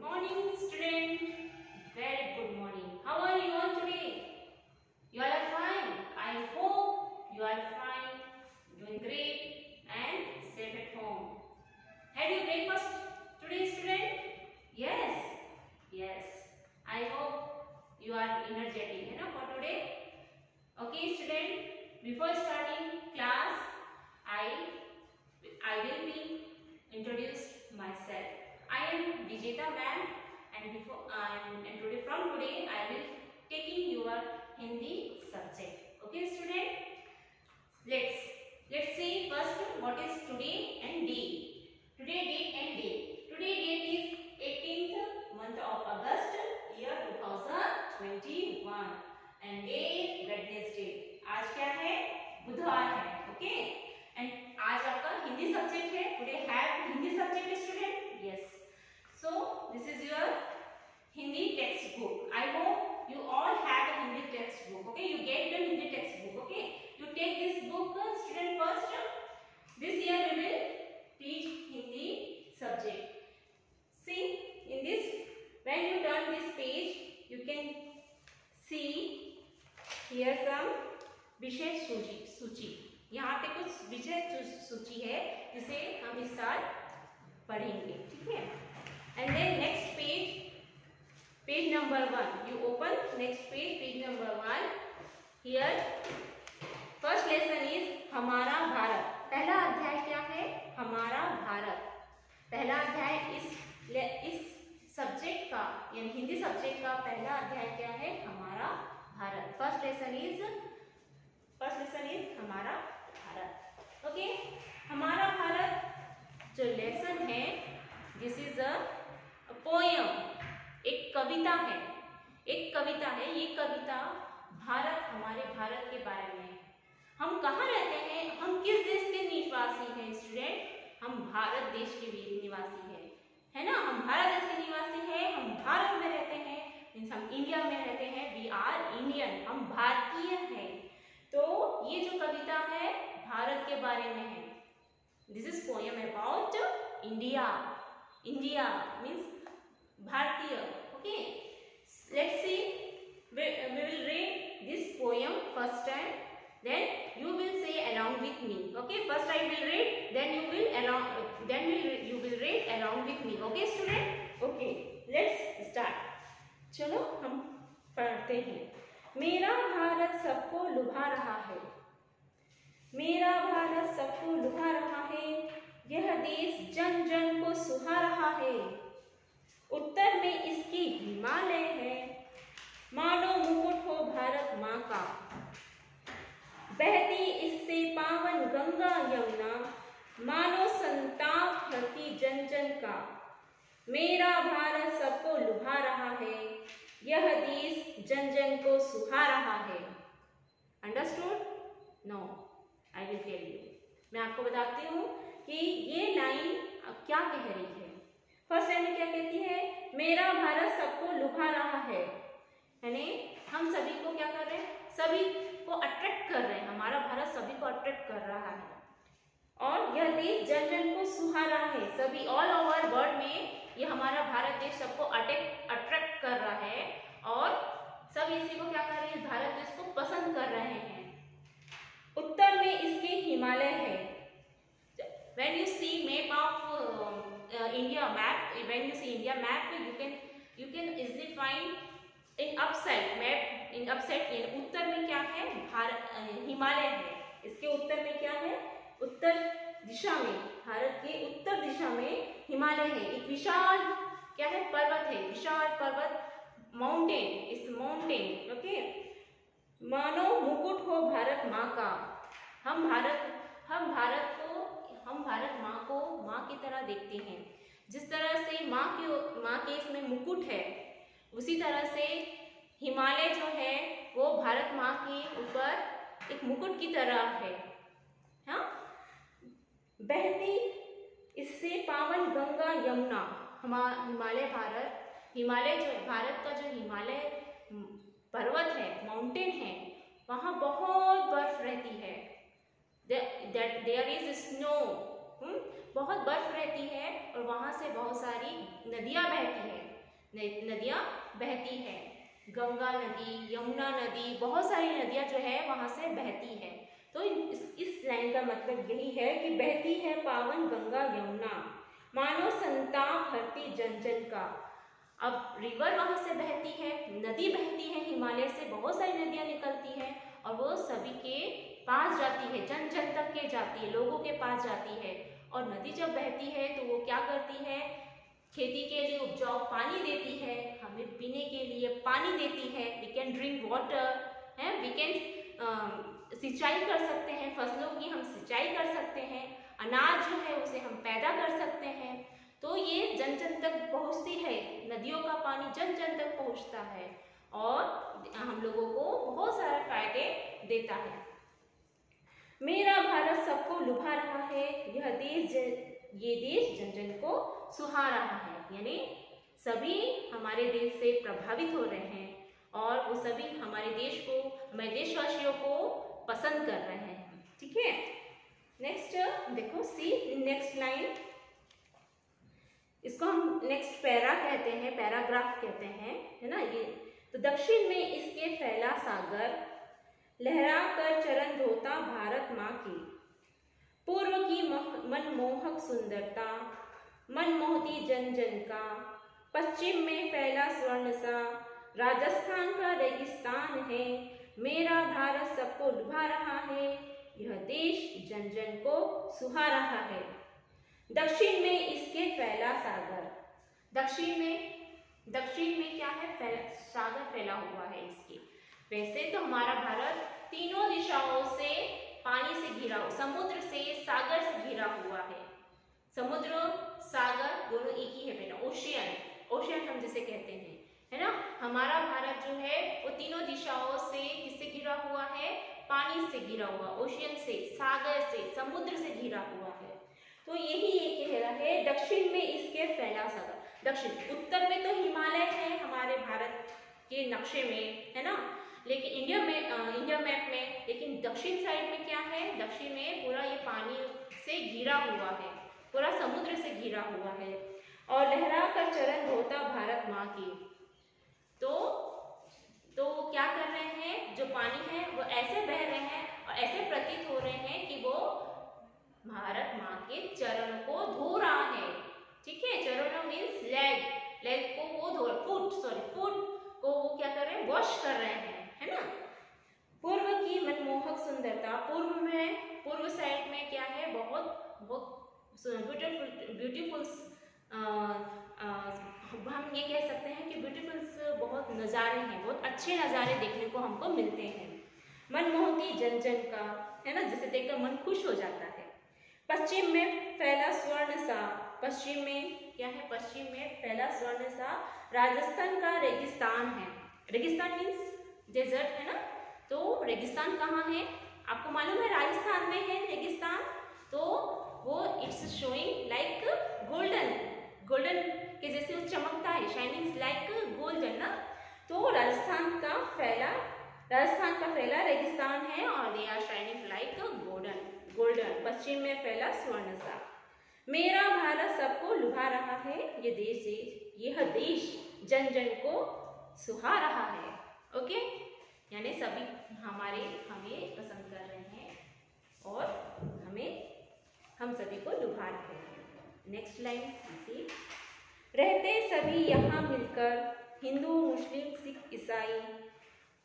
morning, student. Very good morning. How are you all today? You all are fine. I hope you are fine, doing great, and safe at home. Had you breakfast today, student? Yes. Yes. I hope you are energetic, है ना, for today. Okay, student. Before starting class, I will be introduce myself. I am Vijeta ma'am, and today from today I will taking your Hindi subject. Okay, student. Let's see first what is today and day. Today date and day. Today date is 18th month of August year 2021 and day is Wednesday. आज क्या है? बुधवार है. Okay. And आज आपका Hindi subject है. Today have Hindi subject student. Yes. So this is your Hindi textbook. I hope you all have a Hindi textbook. Okay, you get the Hindi textbook. Okay, you take this book, student. First, this year we will teach Hindi subject. See in this, when you turn this page, you can see here some विषय सूची. यहाँ पे कुछ विषय सूची है जिसे हम इस साल पढ़ेंगे. ठीक है. And then next page number 1. You open next page number 1. Here first lesson is हमारा भारत. पहला अध्याय क्या है? हमारा भारत. पहला अध्याय इस सब्जेक्ट का यानी हिंदी सब्जेक्ट का पहला अध्याय क्या है? हमारा भारत. फर्स्ट लेसन इज हमारा भारत. ओके, हमारा भारत जो लेसन है, दिस इज अ पोयम. एक कविता है. ये कविता हमारे भारत के बारे में. हम कहाँ रहते हैं? हम किस देश के निवासी हैं स्टूडेंट? हम भारत देश के निवासी हैं, है ना. हम भारत देश के निवासी हैं. हम भारत में रहते हैं, मीन्स हम इंडिया में रहते हैं. We are Indian. हम भारतीय हैं. तो ये जो कविता है भारत के बारे में है. This is poem about India. India means भारतीय. Okay, let's see. We will read this poem first time, then you will say along with me. Okay, first I will read, then you will read along with me. Okay student? Okay, let's start. चलो हम पढ़ते हैं. मेरा भारत सबको लुभा रहा है. मेरा भारत सबको लुभा रहा है. यह देश जन जन को सुहा रहा है. उत्तर में इसकी हिमालय है. मानो मुकुट हो भारत माँ का. बहती इससे पावन गंगा यमुना. मानो संताप धरती जन जन का. मेरा भारत सबको लुभा रहा है. यह देश जन जन को सुहा रहा है. Understood? No, I will tell you. मैं आपको बताती हूँ कि ये लाइन क्या कह रही है. फर्स्ट लाइन में क्या कहती है? मेरा भारत सबको लुभा रहा है. यानी हम सभी को क्या कर रहे हैं? सभी को अट्रैक्ट कर रहे हैं. हमारा भारत सभी को अट्रैक्ट कर रहा है. और यह देश जन जन को सुहा रहा है. सभी ऑल ओवर वर्ल्ड में ये हमारा भारत देश सबको अट्रैक्ट कर रहा है. और सब इसी को क्या कर रहे हैं? भारत देश को पसंद कर रहे हैं. उत्तर में इसके हिमालय है. When you see map of India map, when you see India map, you can easily find in upside map. in upside in उत्तर में क्या है? भारत हिमालय है. इसके उत्तर में क्या है? उत्तर दिशा में, भारत के उत्तर दिशा में हिमालय है. एक विशाल क्या है? पर्वत है. विशाल पर्वत, माउंटेन. इस माउंटेन. ओके, मानो मुकुट हो भारत माँ का. हम भारत माँ को माँ की तरह देखते हैं. जिस तरह से माँ के इसमें मुकुट है, उसी तरह से हिमालय जो है वो भारत माँ के ऊपर एक मुकुट की तरह है. हाँ, बहती इससे पावन गंगा यमुना. हिमालय जो भारत का जो हिमालय पर्वत है, माउंटेन है, वहाँ बहुत बर्फ रहती है. There is snow. बहुत बर्फ रहती है और वहाँ से बहुत सारी नदियाँ बहती है. नदियाँ बहती है। गंगा नदी, यमुना नदी, बहुत सारी नदियाँ जो है वहाँ से बहती है। तो इस लाइन का मतलब यही है कि बहती है पावन गंगा यमुना, मानो संताप हरती जन जन का। अब रिवर वहाँ से बहती है, नदी बहती है, हिमालय से बहुत सारी नदियाँ निकलती हैं और वो सभी के पास जाती है, जन जन तक के जाती है, लोगों के पास जाती है। और नदी जब बहती है तो वो क्या करती है, खेती के लिए उपजाऊ पानी देती है, हमें पीने के लिए पानी देती है, वी कैन ड्रिंक वाटर है, वी कैन सिंचाई कर सकते हैं, फसलों की हम सिंचाई कर सकते हैं, अनाज जो है उसे हम पैदा कर सकते हैं। तो ये जन जन तक पहुँचती है, नदियों का पानी जन जन तक पहुँचता है और हम लोगों को बहुत सारे फायदे देता है। मेरा भारत सबको लुभा रहा है, ये देश जन जन को सुहा रहा है, यानी सभी हमारे देश से प्रभावित हो रहे हैं और वो सभी हमारे देश को, हमारे देशवासियों को पसंद कर रहे हैं। ठीक है, नेक्स्ट देखो, सी नेक्स्ट लाइन, इसको हम नेक्स्ट पैरा कहते हैं, पैराग्राफ कहते हैं, है ना ये। तो दक्षिण में इसके फैला सागर, लहरा कर चरण धोता भारत माँ की, पूर्व की मनमोहक सुंदरता, मन मोहती जन जन का, पश्चिम में फैला स्वर्ण सा, राजस्थान का रेगिस्तान है, मेरा भारत सबको लुभा रहा है, यह देश जन जन को सुहा रहा है। दक्षिण में इसके फैला सागर, दक्षिण में क्या है, सागर फैला हुआ है इसके। वैसे तो हमारा भारत तीनों दिशाओं से पानी से घिरा हुआ, समुद्र से, सागर से घिरा हुआ है। समुद्र सागर दोनों एक ही है बेटा, ओशियन हम जिसे कहते हैं, है ना। हमारा भारत जो है वो तीनों दिशाओं से किससे घिरा हुआ है, पानी से घिरा हुआ, ओशियन से, सागर से, समुद्र से घिरा हुआ है। तो यही ये कह रहा है, दक्षिण में इसके फैला सागर। दक्षिण, उत्तर में तो हिमालय है हमारे भारत के नक्शे में, है ना, लेकिन इंडिया मैप में, लेकिन दक्षिण साइड में क्या है, दक्षिण में पूरा ये पानी से घिरा हुआ है, पूरा समुद्र से घिरा हुआ है। और लहरा कर चरण धोता भारत माँ की, तो क्या कर रहे हैं, जो पानी है वो ऐसे बह रहे हैं और ऐसे प्रतीत हो रहे हैं कि वो भारत माँ के चरण को धो रहा है। ठीक है, चरणों मीन्स लेग को वो धो, फुट को वो क्या कर रहे हैं, वॉश कर रहे हैं, है ना। पूर्व की मनमोहक सुंदरता, पूर्व साइड में क्या है, बहुत ब्यूटीफुल हम ये कह सकते हैं कि ब्यूटीफुल बहुत नज़ारे हैं, बहुत अच्छे नज़ारे देखने को हमको मिलते हैं। मनमोहती जन जन का, है ना, जिसे देखकर मन खुश हो जाता है। पश्चिम में फैला स्वर्ण सा, पश्चिम में क्या है, पश्चिम में फैला स्वर्ण सा, राजस्थान का रेगिस्तान है। रेगिस्तान मीन्स डेजर्ट, है ना। तो रेगिस्तान कहाँ है, आपको मालूम है, राजस्थान में है रेगिस्तान। तो वो इट्स शोइंग लाइक गोल्डन के जैसे वो चमकता है, शाइनिंग लाइक गोल्डन ना। तो राजस्थान का फैला रेगिस्तान है और they are shining like golden. पश्चिम में फैला स्वर्ण सा, मेरा भारत सबको लुभा रहा है, यह देश जन जन को सुहा रहा है। ओके, यानी सभी हमें पसंद कर रहे हैं और हम सभी को लुभा रहे हैं। नेक्स्ट लाइन, रहते सभी यहाँ मिलकर, हिंदू मुस्लिम सिख ईसाई,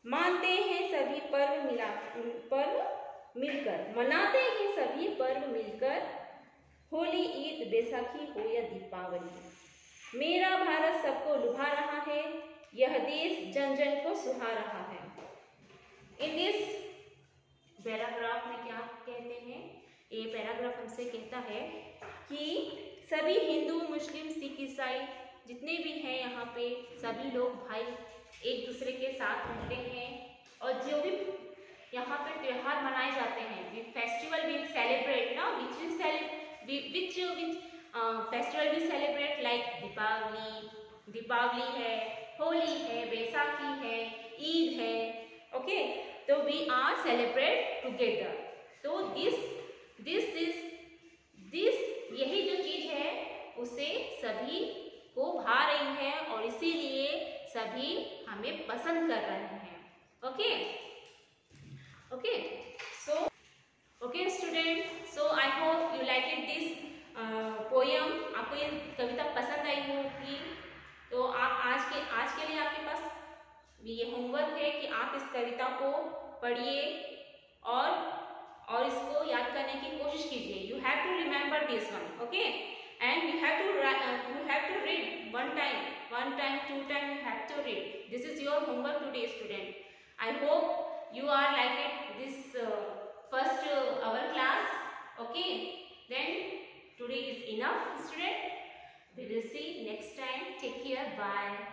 मानते हैं सभी पर्व मिलकर, मनाते हैं सभी पर्व मिलकर, होली ईद बैसाखी हो या दीपावली, मेरा भारत सबको लुभा रहा है, यह देश जन जन को सुहा रहा है। इन दिस पैराग्राफ में क्या कहते हैं, ये पैराग्राफ हमसे कहता है कि सभी हिंदू मुस्लिम सिख ईसाई जितने भी हैं यहाँ पे, सभी लोग भाई एक दूसरे के साथ रहते हैं और जो भी यहाँ पे त्योहार मनाए जाते हैं, फेस्टिवल वी सेलिब्रेट ना, which festival we celebrate like Deepavali है, होली है, बैसाखी है, ईद है। ओके, तो वी आर सेलिब्रेट टुगेदर। तो दिस यही जो चीज है उसे सभी को भा रही है और इसीलिए सभी हमें पसंद कर रहे हैं। Okay okay so okay student, so I hope you like it this poem. आपको ये कविता पसंद आई होगी। तो आप आज के लिए आपके पास ये होमवर्क है कि आप इस कविता को पढ़िए और इसको याद करने की कोशिश कीजिए। You have to remember this one, okay, and you have to read one time, 2 time you have to read. This is your homework today, student. I hope you are like it this first our class. Okay, then today is enough, student. We will see next time. Take care. Bye.